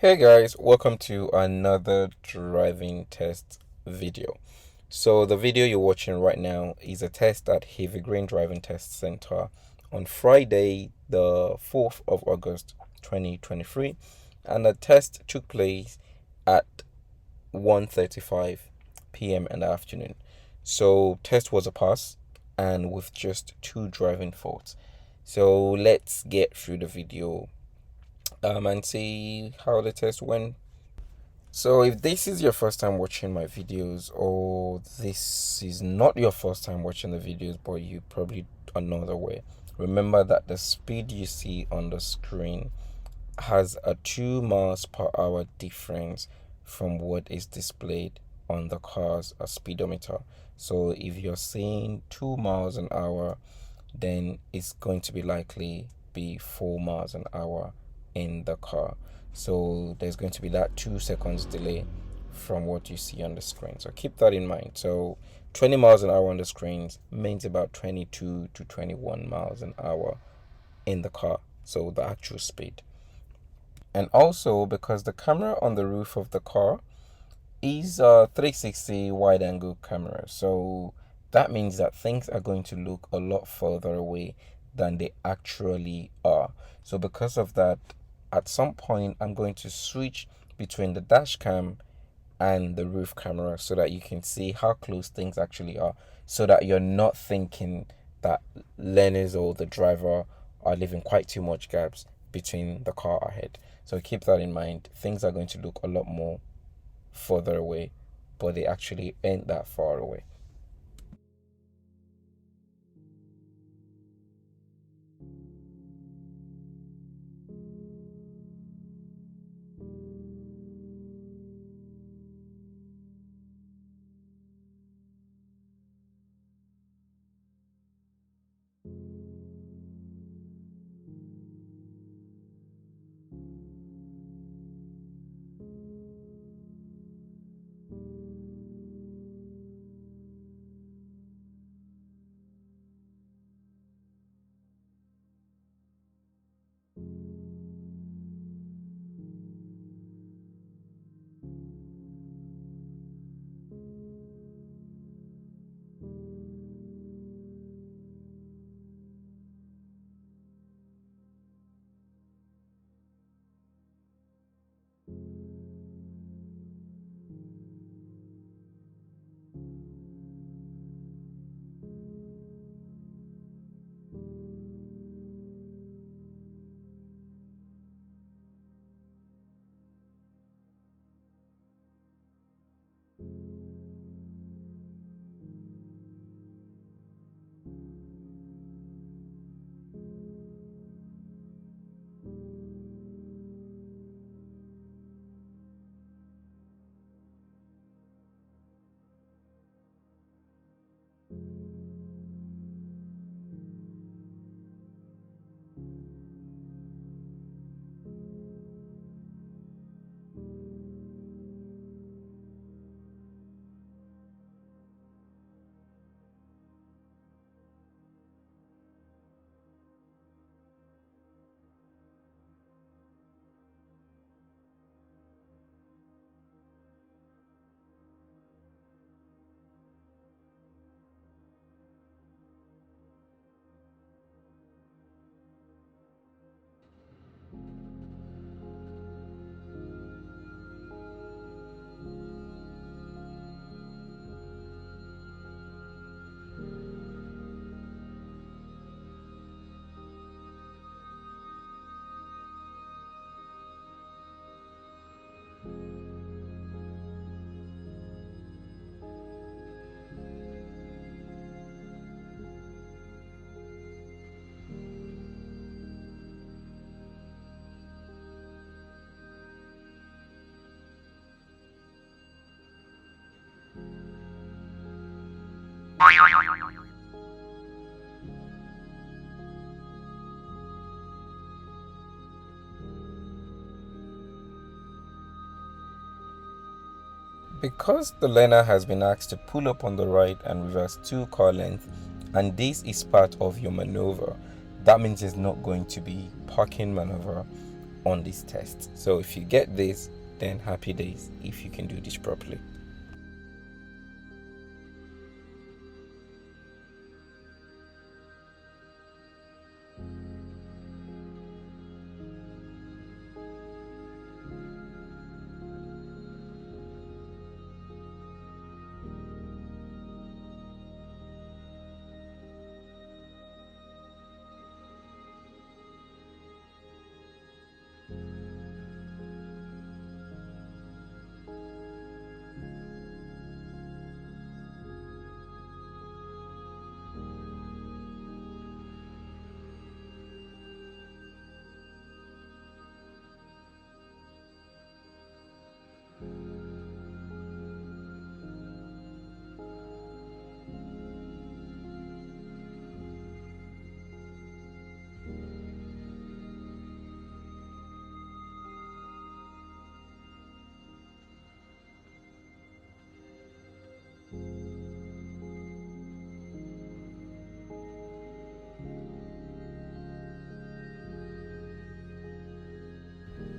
Hey guys, welcome to another driving test video. So the video you're watching right now is a test at Hither Driving Test Center on Friday, the 4th of August 2023, and the test took place at 1:35 p.m. in the afternoon. So test was a pass and with just two driving faults. So let's get through the video and see how the test went. So if this is your first time watching my videos, or this is not your first time watching the videos but you probably are not aware, remember that the speed you see on the screen has a 2 miles per hour difference from what is displayed on the car's speedometer. So if you're seeing 2 miles an hour, then it's going to be likely be 4 miles an hour in the car. So there's going to be that 2 seconds delay from what you see on the screen. So keep that in mind. So 20 miles an hour on the screens means about 22 to 21 miles an hour in the car. So the actual speed. And also because the camera on the roof of the car is a 360 wide angle camera. So that means that things are going to look a lot further away than they actually are. So because of that, at some point I'm going to switch between the dash cam and the roof camera so that you can see how close things actually are, so that you're not thinking that learners or the driver are leaving quite too much gaps between the car ahead. So keep that in mind. Things are going to look a lot more further away, but they actually ain't that far away. Because the learner has been asked to pull up on the right and reverse 2 car lengths, and this is part of your maneuver, that means it's not going to be parking maneuver on this test. So if you get this, then happy days if you can do this properly.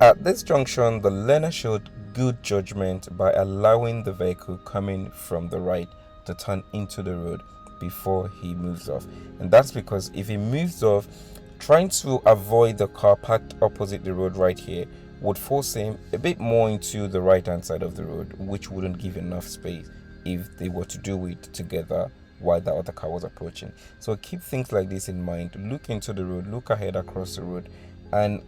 At this junction, the learner showed good judgment by allowing the vehicle coming from the right to turn into the road before he moves off. And that's because if he moves off, trying to avoid the car parked opposite the road right here would force him a bit more into the right hand side of the road, which wouldn't give enough space if they were to do it together while the other car was approaching. So keep things like this in mind. Look into the road, look ahead across the road, and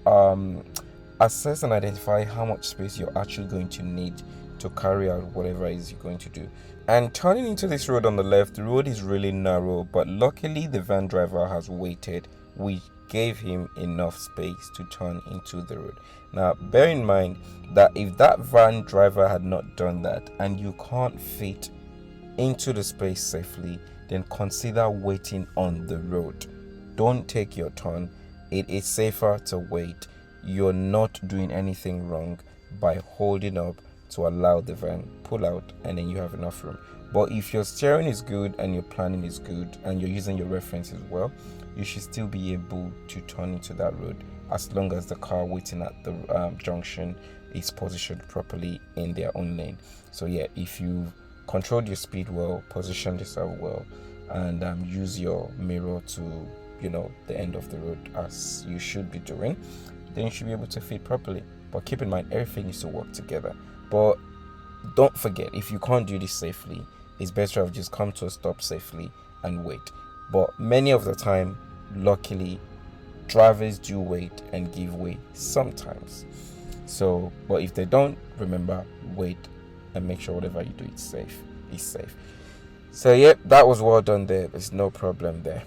assess and identify how much space you're actually going to need to carry out whatever it is you're going to do. And turning into this road on the left, the road is really narrow, but luckily the van driver has waited, which gave him enough space to turn into the road. Now bear in mind that if that van driver had not done that and you can't fit into the space safely, then consider waiting on the road. Don't take your turn. It is safer to wait. You're not doing anything wrong by holding up to allow the van pull out, and then you have enough room. But if your steering is good and your planning is good and you're using your references well, you should still be able to turn into that road as long as the car waiting at the junction is positioned properly in their own lane. So yeah, if you controlled your speed well, positioned yourself well, and use your mirror to the end of the road as you should be doing, then you should be able to fit properly. But keep in mind, everything needs to work together. But don't forget, if you can't do this safely, it's better if you just come to a stop safely and wait. But many of the time, luckily, drivers do wait and give way sometimes. So, but if they don't, remember, wait and make sure whatever you do is safe. So yep, that was well done there. There's no problem there.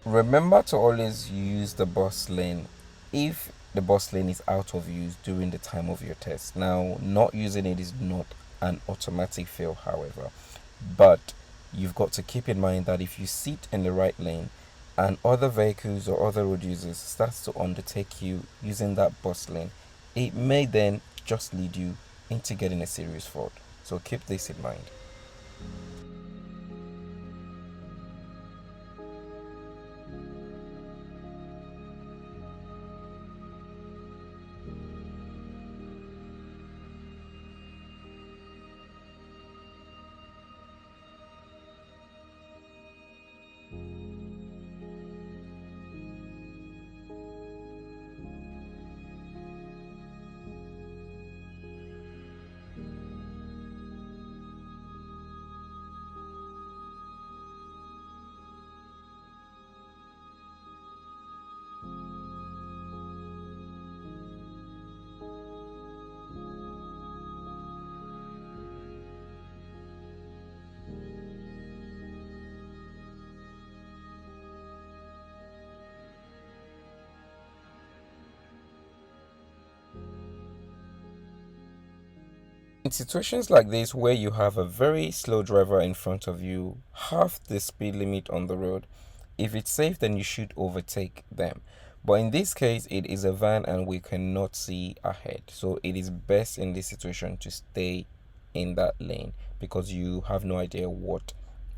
Remember to always use the bus lane if the bus lane is out of use during the time of your test. Now, not using it is not an automatic fail, however, but you've got to keep in mind that if you sit in the right lane and other vehicles or other road users starts to undertake you using that bus lane, it may then just lead you into getting a serious fault. So keep this in mind. In situations like this where you have a very slow driver in front of you, half the speed limit on the road, if it's safe then you should overtake them. But in this case it is a van and we cannot see ahead. So it is best in this situation to stay in that lane because you have no idea what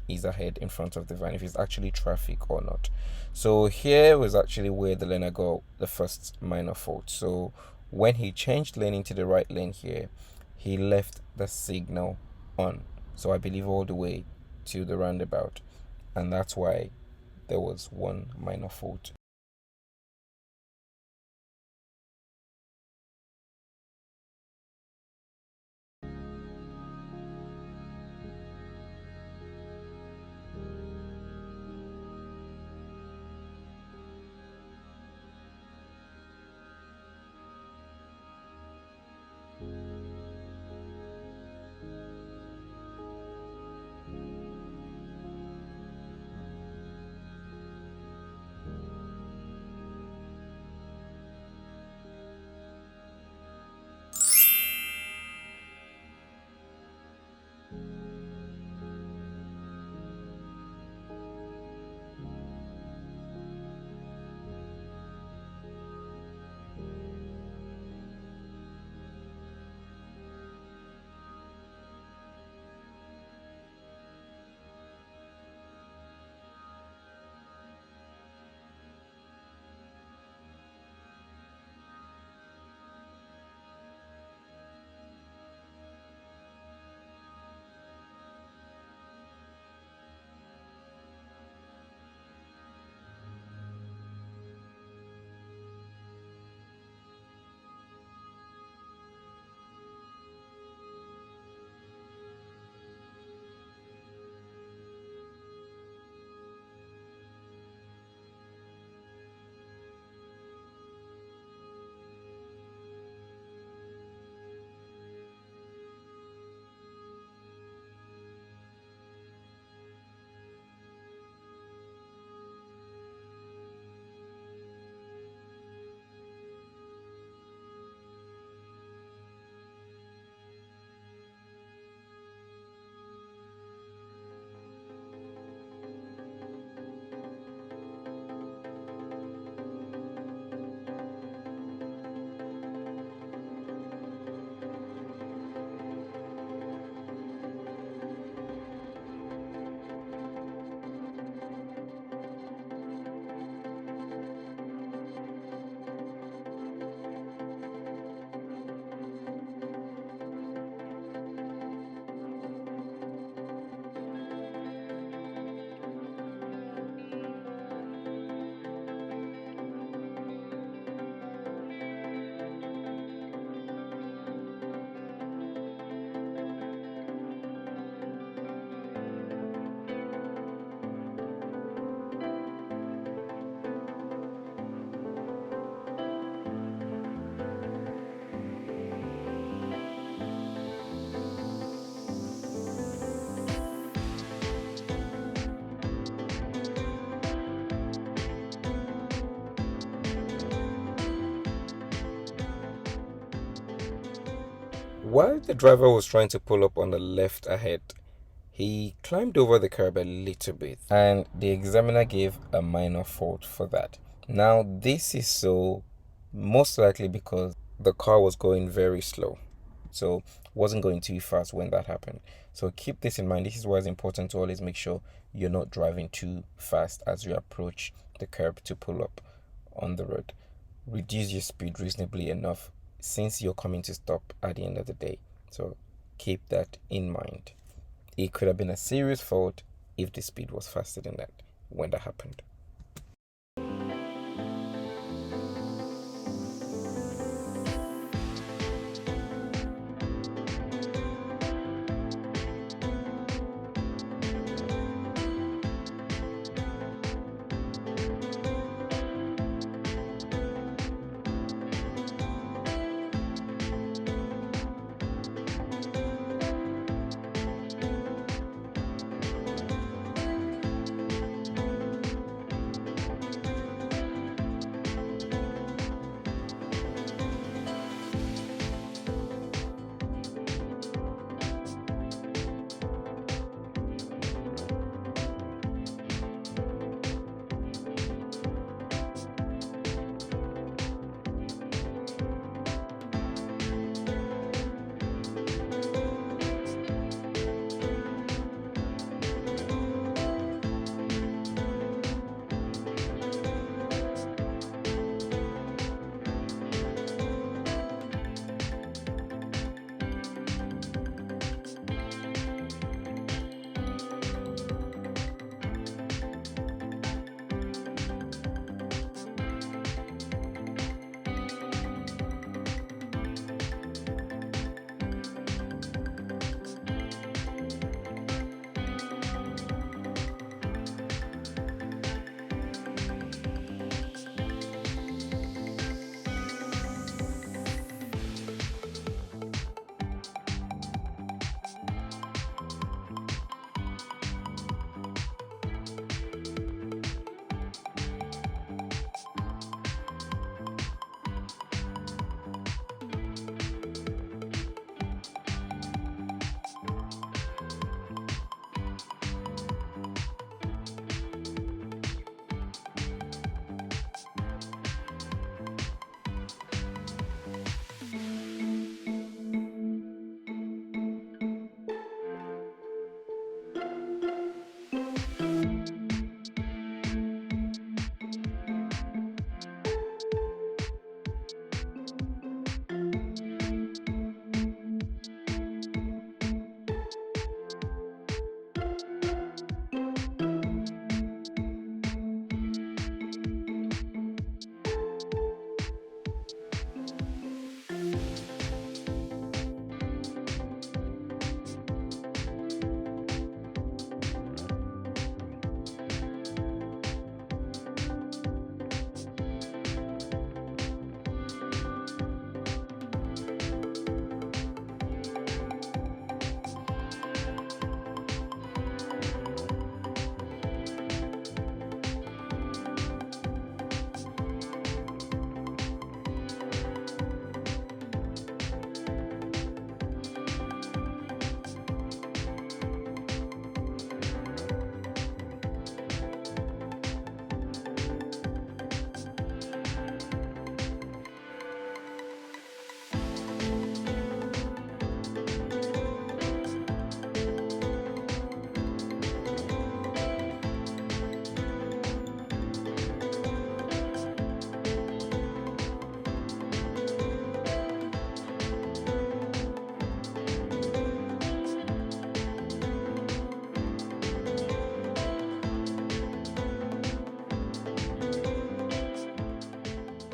is ahead in front of the van, if it's actually traffic or not. So here was actually where the learner got the first minor fault. So when he changed lane into the right lane here, he left the signal on. So I believe all the way to the roundabout, and that's why there was one minor fault. while the driver was trying to pull up on the left ahead, he climbed over the curb a little bit, and the examiner gave a minor fault for that. Now, this is so most likely because the car was going very slow, so wasn't going too fast when that happened. So keep this in mind. This is why it's important to always make sure you're not driving too fast as you approach the curb to pull up on the road. Reduce your speed reasonably enough since you're coming to stop at the end of the day. So keep that in mind. It could have been a serious fault if the speed was faster than that when that happened.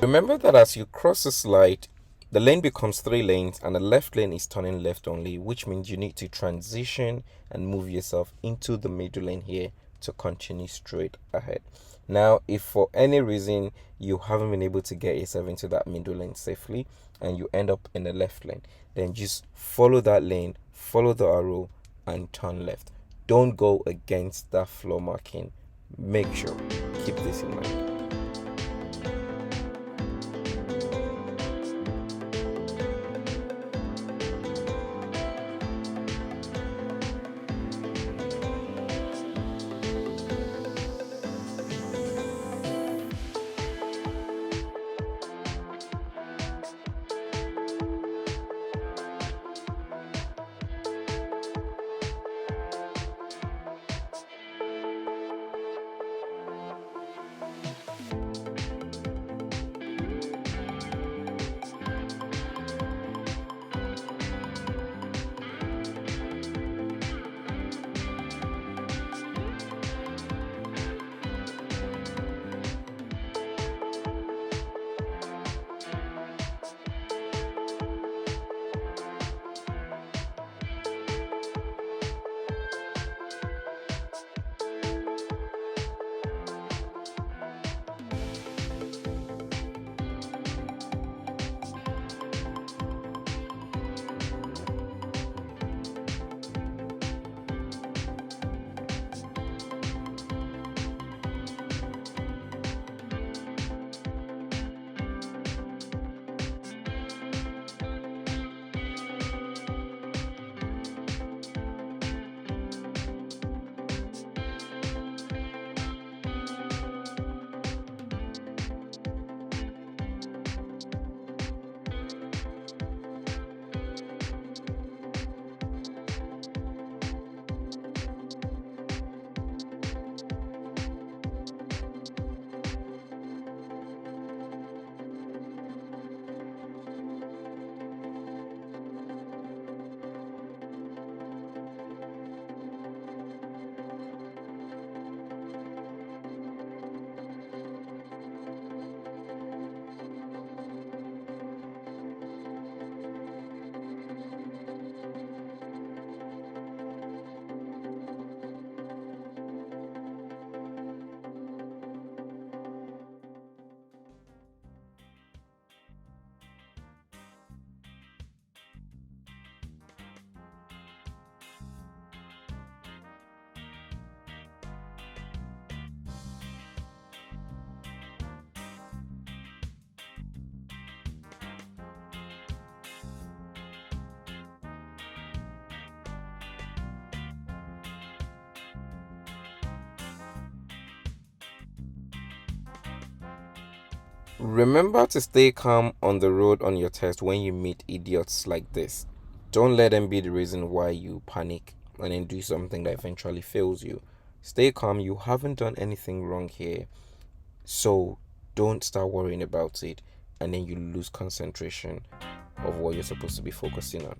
Remember that as you cross this light, the lane becomes 3 lanes and the left lane is turning left only, which means you need to transition and move yourself into the middle lane here to continue straight ahead. Now, if for any reason you haven't been able to get yourself into that middle lane safely and you end up in the left lane, then just follow that lane, follow the arrow and turn left. Don't go against that floor marking. Make sure, keep this in mind. Remember to stay calm on the road on your test when you meet idiots like this. Don't let them be the reason why you panic and then do something that eventually fails you. Stay calm. You haven't done anything wrong here. So don't start worrying about it and then you lose concentration of what you're supposed to be focusing on.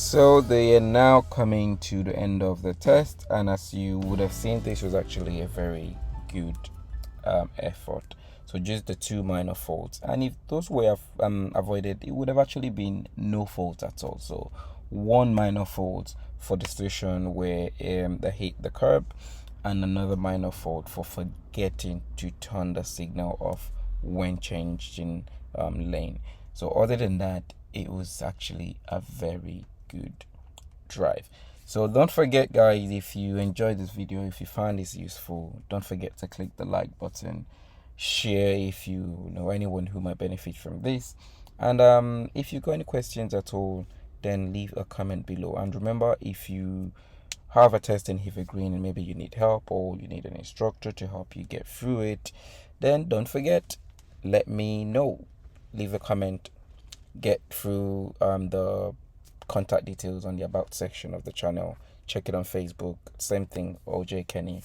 So they are now coming to the end of the test, and as you would have seen, this was actually a very good effort. So just the two minor faults, and if those were avoided, it would have actually been no fault at all. So one minor fault for the situation where they hit the curb, and another minor fault for forgetting to turn the signal off when changing lane. So other than that, it was actually a very good drive. So don't forget, guys, if you enjoyed this video, if you found this useful, don't forget to click the like button, share if you know anyone who might benefit from this, and if you got any questions at all, then leave a comment below. And remember, if you have a test in Hither and maybe you need help or you need an instructor to help you get through it, then don't forget, let me know. Leave a comment, get through the contact details on the about section of the channel. Check it on Facebook, same thing, OJ Kenny,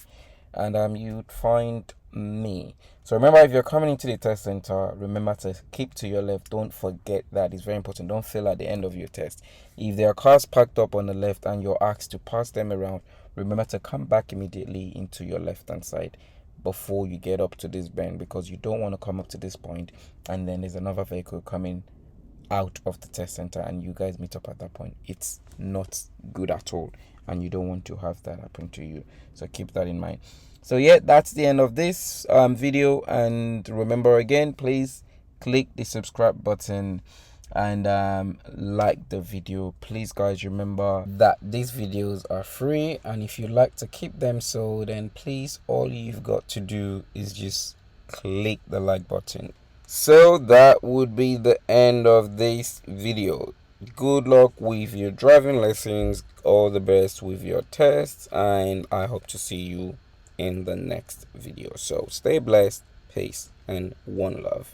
and you'd find me. So remember, if you're coming into the test center, remember to keep to your left. Don't forget that, it's very important. Don't fail at the end of your test. If there are cars parked up on the left and you're asked to pass them around, remember to come back immediately into your left hand side before you get up to this bend, because you don't want to come up to this point and then there's another vehicle coming out of the test center and you guys meet up at that point. It's not good at all, and you don't want to have that happen to you. So keep that in mind. So yeah, that's the end of this video, and remember again, please click the subscribe button and like the video. Please guys, remember that these videos are free, and if you like to keep them so, then please, all you've got to do is just click the like button. So that would be the end of this video. Good luck with your driving lessons, all the best with your tests, and I hope to see you in the next video. So stay blessed, peace, and one love.